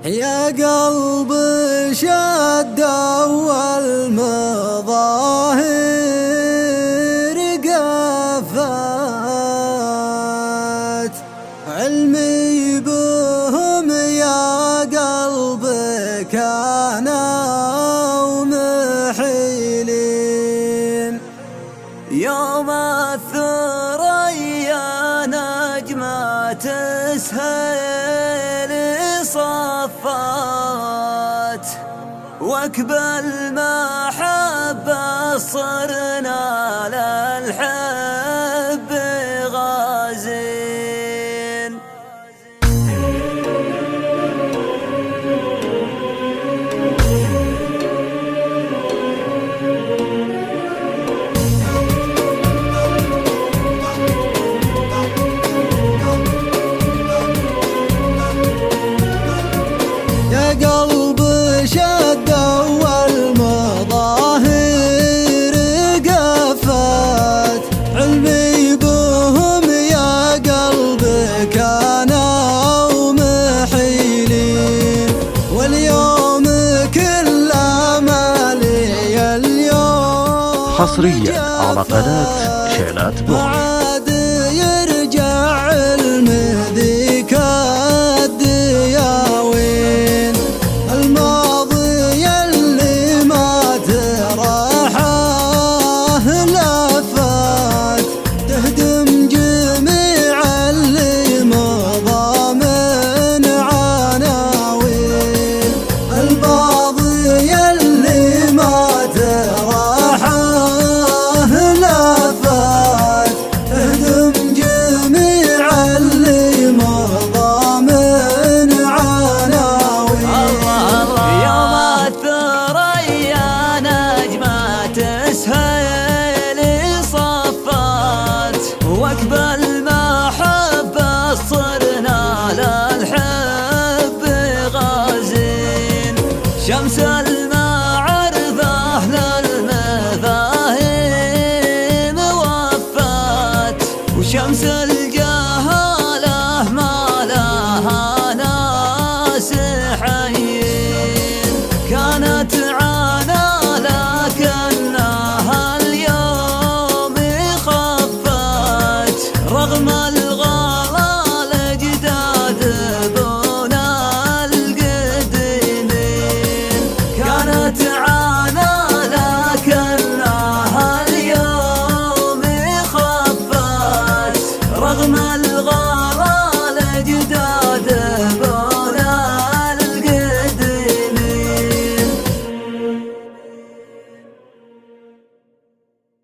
يا قلب شد والمظاهر قفات علمي بهم يا قلب كانوا محيلين يوم الثريا نجمة تسهل صفات واقبل محبة صرنا للحب غازين يا قلب شد والمظاهر قفات علمي بهم يا قلب كانوا محيلين واليوم كل امالي اليوم حصريا على قناة شيلات بوكس.